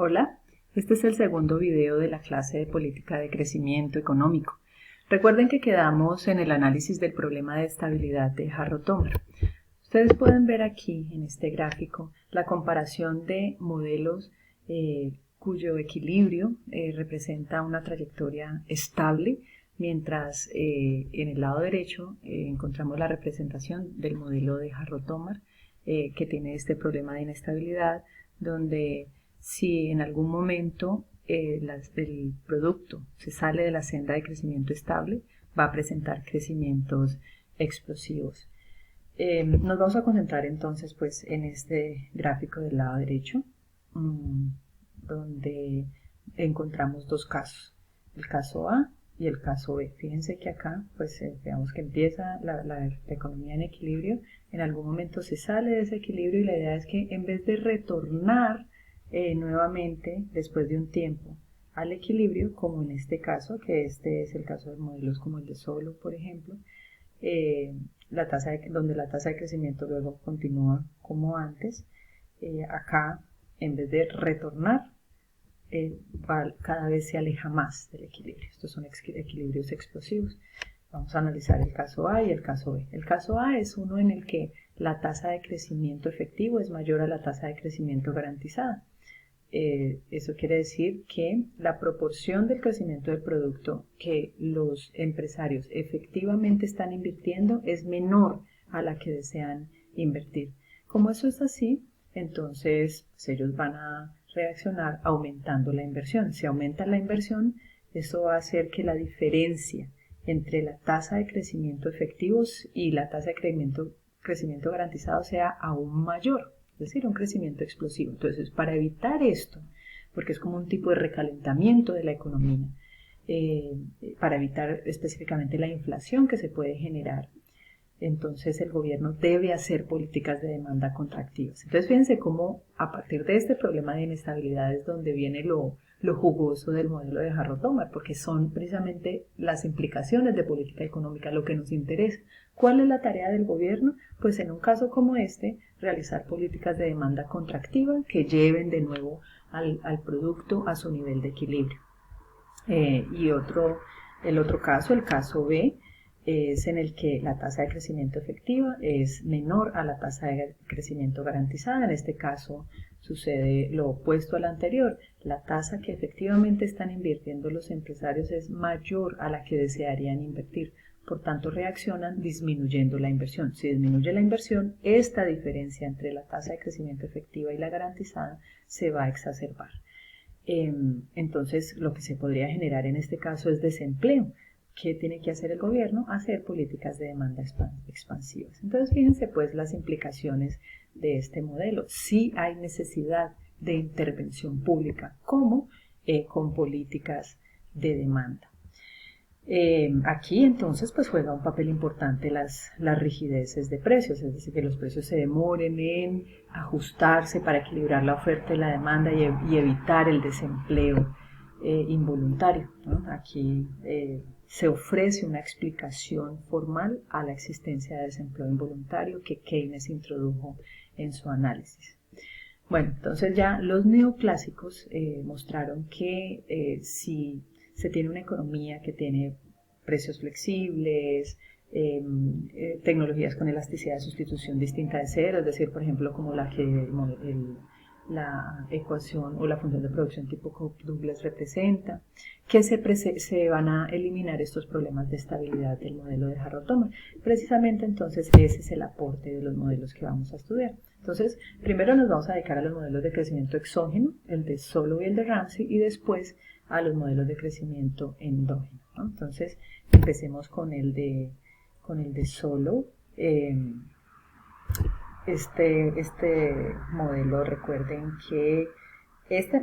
Hola, este es el segundo video de la clase de política de crecimiento económico. Recuerden que quedamos en el análisis del problema de estabilidad de Harrod-Domar. Ustedes pueden ver aquí en este gráfico la comparación de modelos cuyo equilibrio representa una trayectoria estable, mientras en el lado derecho encontramos la representación del modelo de Harrod-Domar que tiene este problema de inestabilidad, donde si en algún momento el producto se sale de la senda de crecimiento estable, va a presentar crecimientos explosivos. Nos vamos a concentrar entonces pues en este gráfico del lado derecho, donde encontramos dos casos, el caso A y el caso B. Fíjense que acá pues veamos que empieza la economía en equilibrio, en algún momento se sale de ese equilibrio y la idea es que en vez de retornar nuevamente después de un tiempo al equilibrio, como en este caso, que este es el caso de modelos como el de Solow, por ejemplo, donde la tasa de crecimiento luego continúa como antes, acá en vez de retornar, cada vez se aleja más del equilibrio. Estos son equilibrios explosivos. Vamos a analizar el caso A y el caso B. El caso A es uno en el que la tasa de crecimiento efectivo es mayor a la tasa de crecimiento garantizada. Eso quiere decir que la proporción del crecimiento del producto que los empresarios efectivamente están invirtiendo es menor a la que desean invertir. Como eso es así, entonces pues, ellos van a reaccionar aumentando la inversión. Si aumenta la inversión, eso va a hacer que la diferencia entre la tasa de crecimiento efectivos y la tasa de crecimiento garantizado sea aún mayor. Es decir, un crecimiento explosivo. Entonces, para evitar esto, porque es como un tipo de recalentamiento de la economía, para evitar específicamente la inflación que se puede generar, entonces el gobierno debe hacer políticas de demanda contractivas. Entonces, fíjense cómo a partir de este problema de inestabilidad es donde viene lo jugoso del modelo de Harrod-Domar, porque son precisamente las implicaciones de política económica lo que nos interesa. ¿Cuál es la tarea del gobierno? Pues en un caso como este, realizar políticas de demanda contractiva que lleven de nuevo al producto a su nivel de equilibrio. El otro caso, el caso B, es en el que la tasa de crecimiento efectiva es menor a la tasa de crecimiento garantizada. En este caso sucede lo opuesto al anterior. La tasa que efectivamente están invirtiendo los empresarios es mayor a la que desearían invertir. Por tanto, reaccionan disminuyendo la inversión. Si disminuye la inversión, esta diferencia entre la tasa de crecimiento efectiva y la garantizada se va a exacerbar. Entonces, lo que se podría generar en este caso es desempleo. ¿Qué tiene que hacer el gobierno? Hacer políticas de demanda expansivas. Entonces, fíjense pues las implicaciones de este modelo. Sí hay necesidad de intervención pública, como con políticas de demanda. Aquí entonces pues juega un papel importante las rigideces de precios, es decir, que los precios se demoren en ajustarse para equilibrar la oferta y la demanda y evitar el desempleo involuntario, ¿no? Aquí se ofrece una explicación formal a la existencia de desempleo involuntario que Keynes introdujo en su análisis. Bueno, entonces ya los neoclásicos mostraron que si se tiene una economía que tiene precios flexibles, tecnologías con elasticidad de sustitución distinta de cero, es decir, por ejemplo, como la que la ecuación o la función de producción tipo Cobb-Douglas representa, que se van a eliminar estos problemas de estabilidad del modelo de Harrod-Domar. Precisamente entonces ese es el aporte de los modelos que vamos a estudiar. Entonces, primero nos vamos a dedicar a los modelos de crecimiento exógeno, el de Solow y el de Ramsey, y después a los modelos de crecimiento endógeno, ¿no? Entonces, empecemos con el de Solow. Este modelo, recuerden que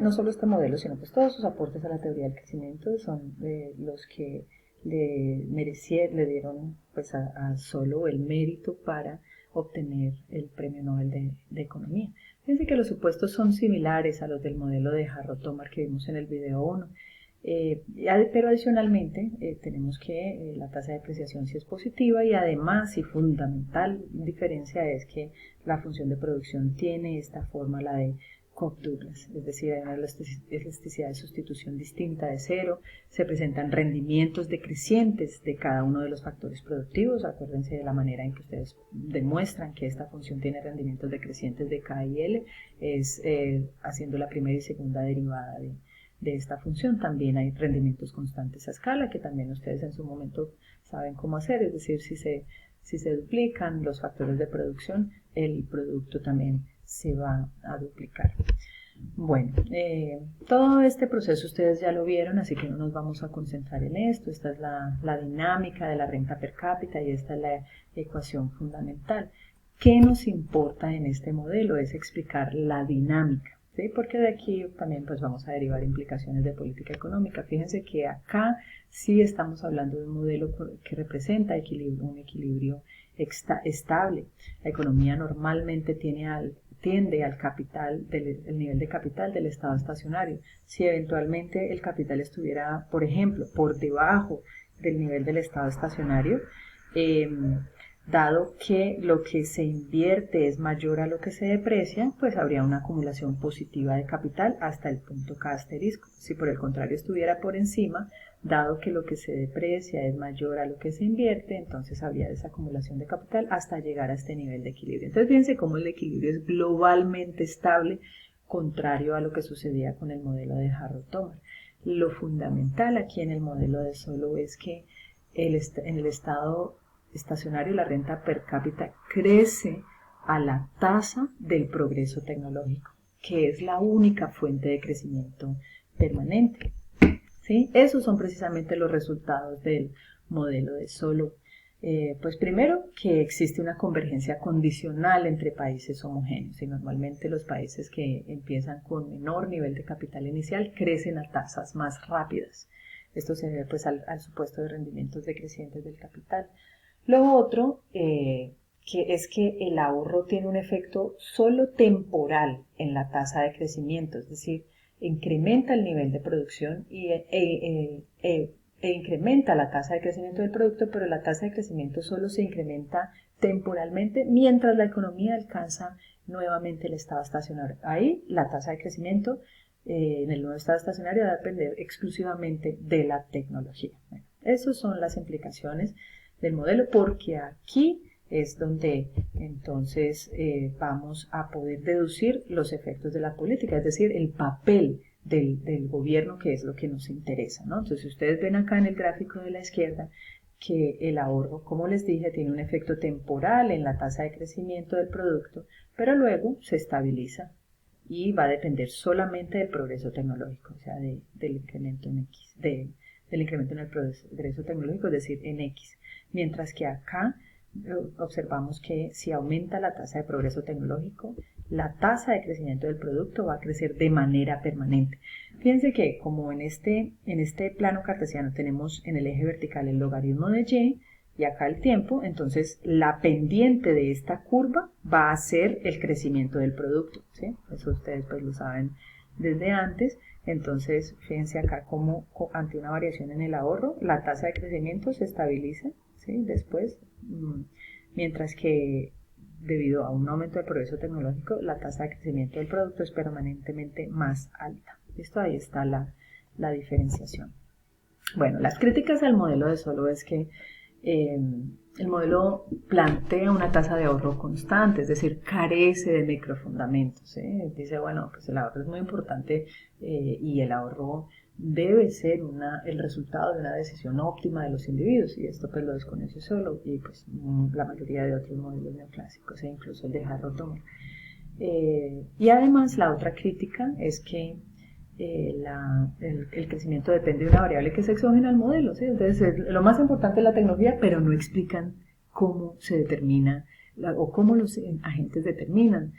no solo este modelo, sino pues todos sus aportes a la teoría del crecimiento son los que le dieron pues a Solow el mérito para obtener el premio Nobel de Economía. Fíjense que los supuestos son similares a los del modelo de Harrod-Domar que vimos en el video 1. Pero adicionalmente tenemos que la tasa de depreciación sí es positiva y además y fundamental diferencia es que la función de producción tiene esta fórmula de Cobb-Douglas, es decir, hay una elasticidad de sustitución distinta de cero, se presentan rendimientos decrecientes de cada uno de los factores productivos. Acuérdense de la manera en que ustedes demuestran que esta función tiene rendimientos decrecientes de K y L, es haciendo la primera y segunda derivada de esta función. También hay rendimientos constantes a escala, que también ustedes en su momento saben cómo hacer, es decir, si se duplican los factores de producción, el producto también se va a duplicar. Bueno, todo este proceso ustedes ya lo vieron, así que no nos vamos a concentrar en esto. Esta es la dinámica de la renta per cápita y esta es la ecuación fundamental. ¿Qué nos importa en este modelo? Es explicar la dinámica, ¿sí? Porque de aquí también pues vamos a derivar implicaciones de política económica. Fíjense que acá sí estamos hablando de un modelo que representa un equilibrio estable. La economía normalmente tiende al capital, el nivel de capital del estado estacionario. Si eventualmente el capital estuviera, por ejemplo, por debajo del nivel del estado estacionario, dado que lo que se invierte es mayor a lo que se deprecia, pues habría una acumulación positiva de capital hasta el punto K asterisco. Si por el contrario estuviera por encima, dado que lo que se deprecia es mayor a lo que se invierte, entonces habría desacumulación de capital hasta llegar a este nivel de equilibrio. Entonces fíjense cómo el equilibrio es globalmente estable, contrario a lo que sucedía con el modelo de Harrod-Tomar. Lo fundamental aquí en el modelo de Solow es que en el estado estacionario la renta per cápita crece a la tasa del progreso tecnológico, que es la única fuente de crecimiento permanente. ¿Sí? Esos son precisamente los resultados del modelo de Solow. Pues primero, que existe una convergencia condicional entre países homogéneos y normalmente los países que empiezan con menor nivel de capital inicial crecen a tasas más rápidas. Esto se debe pues al supuesto de rendimientos decrecientes del capital. Lo otro que es que el ahorro tiene un efecto solo temporal en la tasa de crecimiento, es decir, incrementa el nivel de producción e incrementa la tasa de crecimiento del producto, pero la tasa de crecimiento solo se incrementa temporalmente mientras la economía alcanza nuevamente el estado estacionario. Ahí la tasa de crecimiento en el nuevo estado estacionario va a depender exclusivamente de la tecnología. Bueno, esas son las implicaciones del modelo, porque aquí es donde entonces vamos a poder deducir los efectos de la política, es decir, el papel del gobierno, que es lo que nos interesa, ¿no? Entonces ustedes ven acá en el gráfico de la izquierda que el ahorro, como les dije, tiene un efecto temporal en la tasa de crecimiento del producto, pero luego se estabiliza y va a depender solamente del progreso tecnológico, o sea, del incremento en X, del incremento en el progreso tecnológico, es decir, en X. Mientras que acá observamos que si aumenta la tasa de progreso tecnológico, la tasa de crecimiento del producto va a crecer de manera permanente. Fíjense que como en este plano cartesiano tenemos en el eje vertical el logaritmo de y acá el tiempo, entonces la pendiente de esta curva va a ser el crecimiento del producto, ¿sí? Eso ustedes pues lo saben desde antes. Entonces fíjense acá como ante una variación en el ahorro, la tasa de crecimiento se estabiliza, ¿sí? Después, mientras que debido a un aumento del progreso tecnológico, la tasa de crecimiento del producto es permanentemente más alta. ¿Listo? Ahí está la diferenciación. Bueno, las críticas al modelo de Solow es que el modelo plantea una tasa de ahorro constante, es decir, carece de microfundamentos. Dice, bueno, pues el ahorro es muy importante y el ahorro debe ser el resultado de una decisión óptima de los individuos, y esto pues lo desconoce Solow y pues la mayoría de otros modelos neoclásicos e incluso el de Harrod-Tomar. Y además la otra crítica es que el crecimiento depende de una variable que es exógena al modelo, ¿sí? Entonces lo más importante es la tecnología, pero no explican cómo se determina o cómo los agentes determinan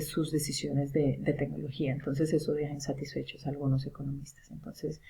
sus decisiones de tecnología. Entonces eso deja insatisfechos a algunos economistas. Entonces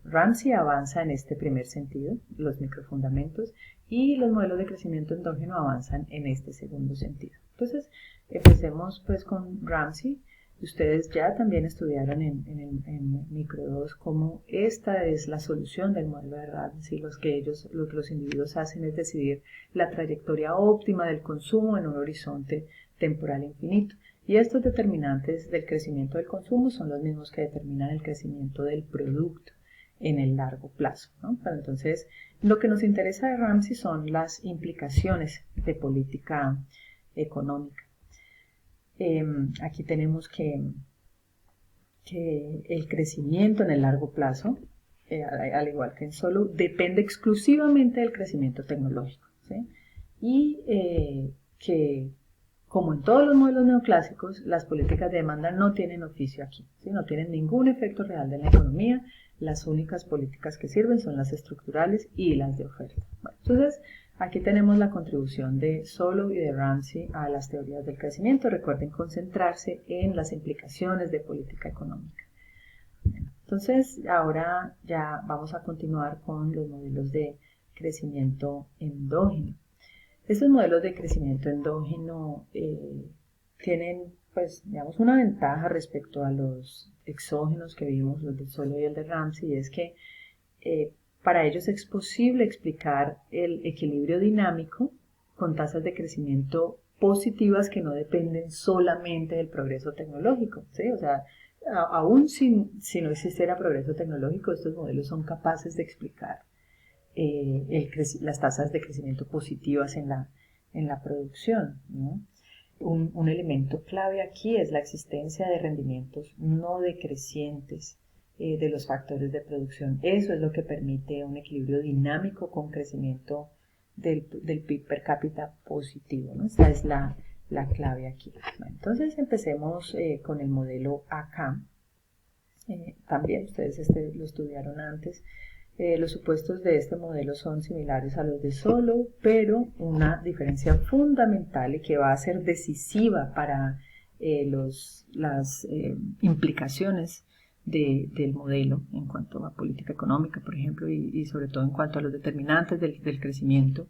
Ramsey avanza en este primer sentido, los microfundamentos, y los modelos de crecimiento endógeno avanzan en este segundo sentido. Entonces empecemos pues con Ramsey. Ustedes ya también estudiaron en Micro 2 cómo esta es la solución del modelo de Ramsey. Lo que los individuos hacen es decidir la trayectoria óptima del consumo en un horizonte temporal infinito. Y estos determinantes del crecimiento del consumo son los mismos que determinan el crecimiento del producto en el largo plazo, ¿no? Pero entonces, lo que nos interesa de Ramsey son las implicaciones de política económica. Aquí tenemos que el crecimiento en el largo plazo, al igual que en Solow, depende exclusivamente del crecimiento tecnológico, ¿sí? Y que, como en todos los modelos neoclásicos, las políticas de demanda no tienen oficio aquí, ¿sí? No tienen ningún efecto real en la economía. Las únicas políticas que sirven son las estructurales y las de oferta. Bueno, entonces, aquí tenemos la contribución de Solow y de Ramsey a las teorías del crecimiento. Recuerden concentrarse en las implicaciones de política económica. Entonces, ahora ya vamos a continuar con los modelos de crecimiento endógeno. Estos modelos de crecimiento endógeno tienen, pues, digamos, una ventaja respecto a los exógenos que vimos, los de Solow y el de Ramsey, y es que para ellos es posible explicar el equilibrio dinámico con tasas de crecimiento positivas que no dependen solamente del progreso tecnológico, ¿sí? O sea, aún si no existiera progreso tecnológico, estos modelos son capaces de explicar las tasas de crecimiento positivas en la producción, ¿no? Un elemento clave aquí es la existencia de rendimientos no decrecientes de los factores de producción. Eso es lo que permite un equilibrio dinámico con crecimiento del PIB per cápita positivo, ¿no? Esa es la clave aquí. Bueno, entonces empecemos con el modelo AK. También ustedes lo estudiaron antes. Los supuestos de este modelo son similares a los de Solow, pero una diferencia fundamental y que va a ser decisiva para las implicaciones del modelo en cuanto a política económica, por ejemplo, y sobre todo en cuanto a los determinantes del crecimiento,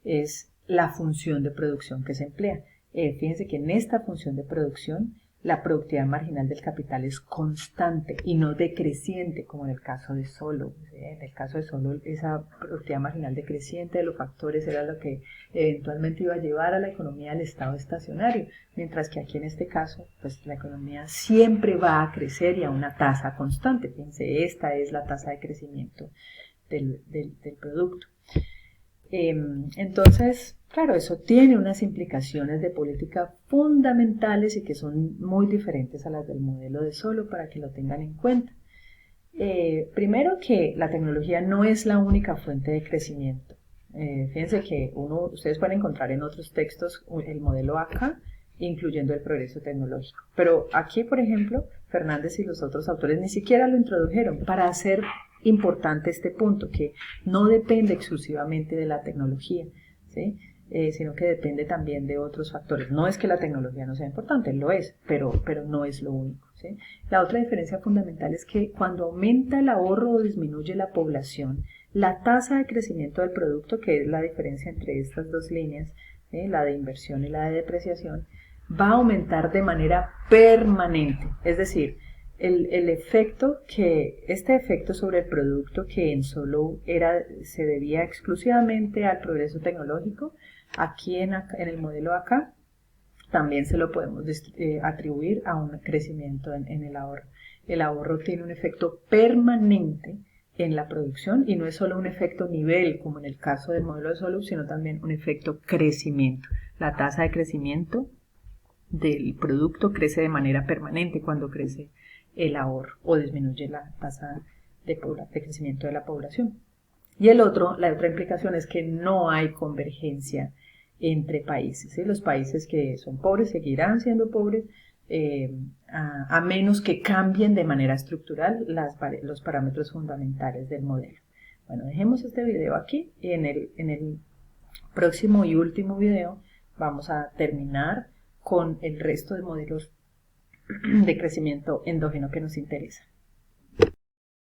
es la función de producción que se emplea. Fíjense que en esta función de producción la productividad marginal del capital es constante y no decreciente como en el caso de Solow. En el caso de Solow, esa productividad marginal decreciente de los factores era lo que eventualmente iba a llevar a la economía al estado estacionario, mientras que aquí en este caso, pues la economía siempre va a crecer y a una tasa constante. Fíjense, esta es la tasa de crecimiento del producto. Entonces, claro, eso tiene unas implicaciones de política fundamentales y que son muy diferentes a las del modelo de Solow, para que lo tengan en cuenta. Primero, que la tecnología no es la única fuente de crecimiento. Fíjense que ustedes pueden encontrar en otros textos el modelo AK, incluyendo el progreso tecnológico. Pero aquí, por ejemplo, Fernández y los otros autores ni siquiera lo introdujeron para hacer importante este punto, que no depende exclusivamente de la tecnología, ¿sí? Sino que depende también de otros factores. No es que la tecnología no sea importante, lo es, pero no es lo único, ¿sí? La otra diferencia fundamental es que cuando aumenta el ahorro o disminuye la población, la tasa de crecimiento del producto, que es la diferencia entre estas dos líneas, ¿sí?, la de inversión y la de depreciación, va a aumentar de manera permanente. Es decir, este efecto sobre el producto, que en Solow se debía exclusivamente al progreso tecnológico, aquí en el modelo acá también se lo podemos atribuir a un crecimiento en el ahorro. El ahorro tiene un efecto permanente en la producción y no es solo un efecto nivel como en el caso del modelo de Solow, sino también un efecto crecimiento. La tasa de crecimiento del producto crece de manera permanente cuando crece el ahorro o disminuye la tasa de crecimiento de la población. Y la otra implicación es que no hay convergencia entre países, ¿sí? Los países que son pobres seguirán siendo pobres a menos que cambien de manera estructural los parámetros fundamentales del modelo. Bueno, dejemos este video aquí y en el próximo y último video vamos a terminar con el resto de modelos de crecimiento endógeno que nos interesa.